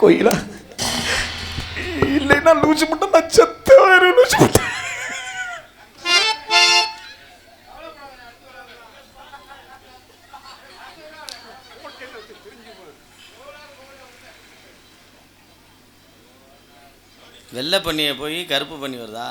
கோயிலா இல்லைன்னா லூசு மட்டும் நான் செத்த லூசு மட்டும். வெள்ளை பண்ணியை போய் கருப்பு பண்ணி வருதா?